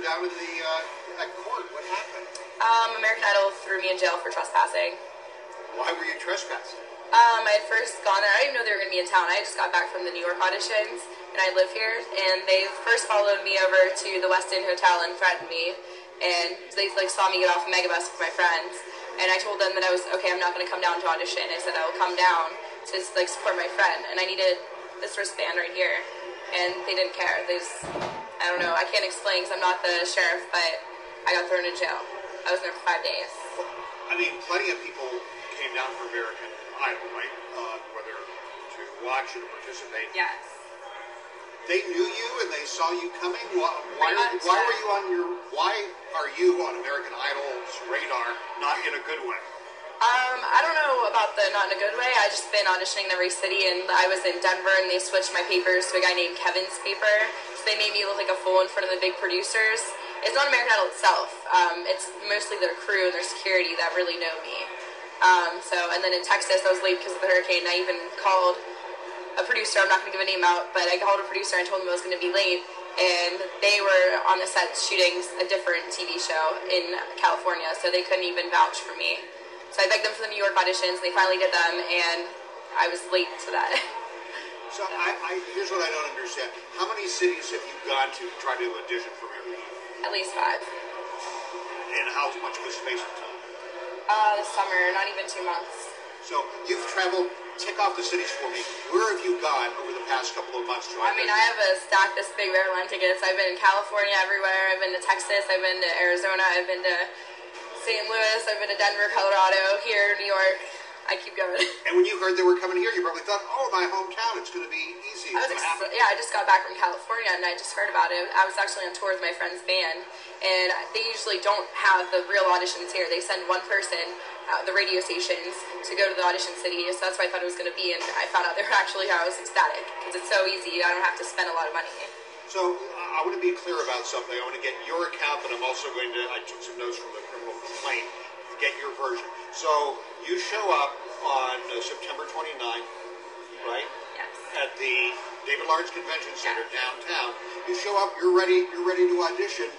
down in the at court. What happened? American Idol threw me in jail for trespassing. Why were you trespassing? I had first gone there. I didn't even know they were going to be in town. I just got back from the New York auditions, and I live here. And they first followed me over to the West End Hotel and threatened me. And they saw me get off a megabus with my friends. And I told them that I was okay. I'm not going to come down to audition. I said I will come down to support my friend. And I needed this wristband right here. And they didn't care. They just, I don't know. I can't explain because I'm not the sheriff, but I got thrown in jail. I was there for 5 days. I mean, plenty of people came down for American Idol, right? Whether to watch or to participate. Yes. They knew you and they saw you coming. Why are you on American Idol's radar, not in a good way? I don't know about the not in a good way. I just been auditioning in every city, and I was in Denver, and they switched my papers to a guy named Kevin's paper. So they made me look like a fool in front of the big producers. It's not American Idol itself. It's mostly their crew and their security that really know me. And then in Texas, I was late because of the hurricane. I even called a producer. I'm not going to give a name out, but I called a producer and told them I was going to be late. And they were on the set shooting a different TV show in California, so they couldn't even vouch for me. So I begged them for the New York auditions. They finally did them, and I was late to that. So here's what I don't understand. How many cities have you gone to try to audition for American Idol? At least 5. And how much was space of time? This summer, not even 2 months. So you've traveled. Tick off the cities for me. Where have you gone over the past couple of months? I mean, I have a stack this big of airline tickets. I've been in California, everywhere. I've been to Texas. I've been to Arizona. I've been to St. Louis. I've been to Denver, Colorado, here, New York. I keep going. And when you heard they were coming here, you probably thought, oh, my hometown, it's going to be easy. Yeah, I just got back from California, and I just heard about it. I was actually on tour with my friend's band, and they usually don't have the real auditions here. They send one person, the radio stations, to go to the audition city, so that's what I thought it was going to be, and I found out they were actually, I was ecstatic, because it's so easy. I don't have to spend a lot of money. So I want to be clear about something. I want to get your account, but I'm also going to, I took some notes from the criminal complaint, get your version. So you show up on September 29th, right? Yes. At the David Lawrence Convention Center downtown. You show up, you're ready to audition.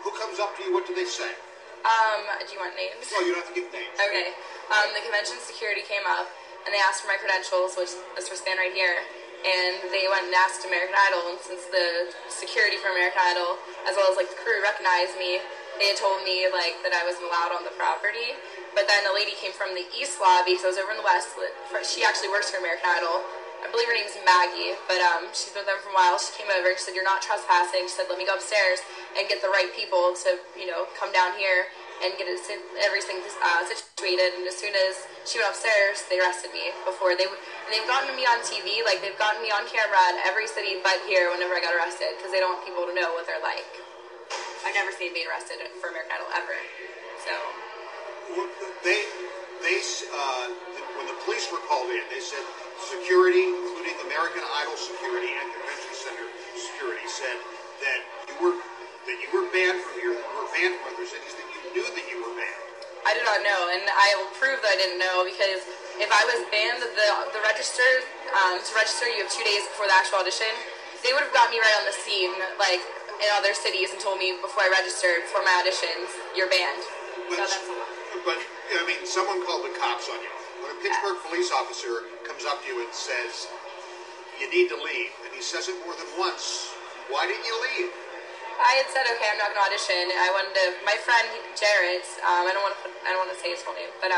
Who comes up to you? What do they say? Do you want names? Well, you don't have to give names. Okay. The convention security came up, and they asked for my credentials, which this wristband right here, and they went and asked American Idol, and since the security for American Idol, as well as the crew recognized me, they had told me that I wasn't allowed on the property. But then a lady came from the East lobby, so I was over in the West. She actually works for American Idol. I believe her name's Maggie, but she's been there for a while. She came over, she said, you're not trespassing. She said, let me go upstairs and get the right people to, come down here and get everything situated. And as soon as she went upstairs, they arrested me before. And they've gotten me on TV, they've gotten me on camera at every city but here whenever I got arrested, because they don't want people to know what they're like. I've never seen being arrested for American Idol ever. So when the police were called in, they said security, including American Idol security and Convention Center security, said that you were banned from here, that you were banned from other cities, that you knew that you were banned. I did not know, and I will prove that I didn't know, because if I was banned, the register, to register you have 2 days before the actual audition. They would have got me right on the scene, in other cities, and told me before I registered for my auditions, you're banned. But I mean, someone called the cops on you. When a Pittsburgh police officer comes up to you and says, you need to leave, and he says it more than once, why didn't you leave? I had said, okay, I'm not going to audition. I wanted to, my friend Jarrett, I don't want to say his full name, but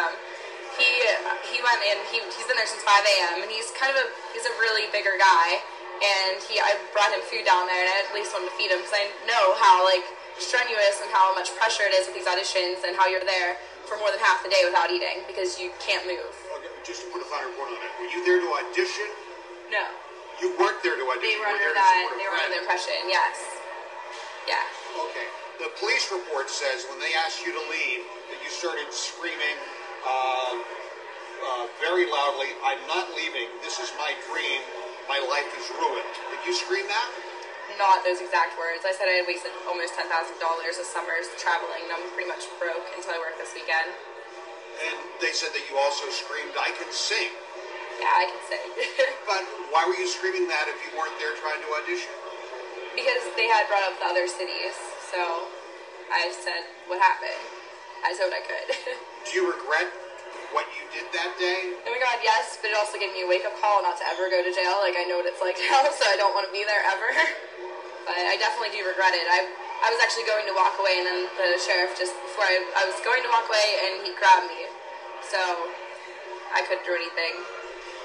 he went in, he's been there since 5 a.m., and he's a really bigger guy. And I brought him food down there, and I at least wanted to feed him, because I know how strenuous and how much pressure it is with these auditions, and how you're there for more than half the day without eating because you can't move. Okay, just to put a finer point on it, were you there to audition? No. You weren't there to audition. They were under the impression, yes. Yeah. Okay. The police report says when they asked you to leave that you started screaming very loudly, "I'm not leaving. This is my dream. My life is ruined." Did you scream that? Not those exact words. I said I had wasted almost $10,000 of summers traveling, and I'm pretty much broke until I work this weekend. And they said that you also screamed, "I can sing." Yeah, I can sing. But why were you screaming that if you weren't there trying to audition? Because they had brought up the other cities, so I said what happened. I said what I could. Do you regret what you did that day? Oh my god, yes, but it also gave me a wake-up call not to ever go to jail. Like, I know what it's like now, so I don't want to be there ever. But I definitely do regret it. I was actually going to walk away, and then the sheriff just, before I was going to walk away, and he grabbed me. So, I couldn't do anything.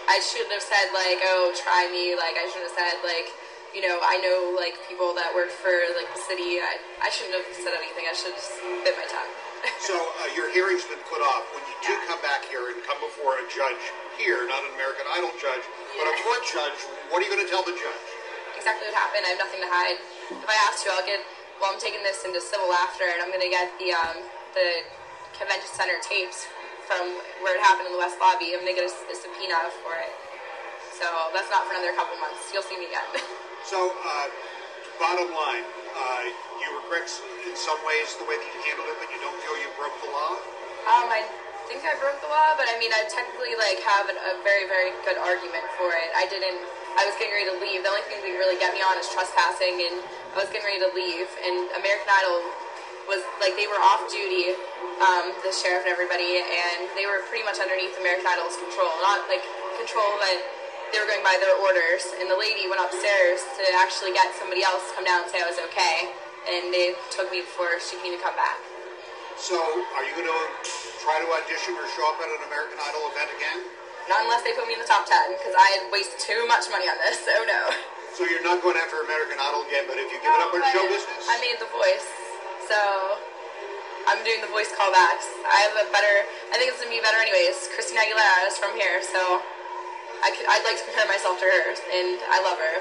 I shouldn't have said, like, oh, try me. Like, I shouldn't have said, like, you know, I know, like, people that work for, like, the city. I shouldn't have said anything. I should have just bit my tongue. So, your hearing's been put off. When you do come back here and come before a judge here, not an American Idol judge, but a court judge, what are you going to tell the judge? Exactly what happened. I have nothing to hide. If I have to, I'm taking this into civil after, and I'm going to get the convention center tapes from where it happened in the West Lobby. I'm going to get a subpoena for it. So, that's not for another couple months. You'll see me again. So, bottom line, you regret in some ways the way that you handled it, but you don't feel you broke the law? I think I broke the law, but I mean, I technically, like, have a very, very good argument for it. I was getting ready to leave. The only thing that really get me on is trespassing, and I was getting ready to leave, and American Idol was, like, they were off duty, the sheriff and everybody, and they were pretty much underneath American Idol's control. Not, like, control, but they were going by their orders, and the lady went upstairs to actually get somebody else to come down and say I was okay, and they took me before she could even come back. So, are you going to try to audition or show up at an American Idol event again? Not unless they put me in the top 10, because I had wasted too much money on this, so no. So you're not going after American Idol again, but if you give it up on show business? I made The Voice, so I'm doing The Voice callbacks. I think it's going to be better anyways. Christina Aguilera is from here, so I'd like to compare myself to her, and I love her.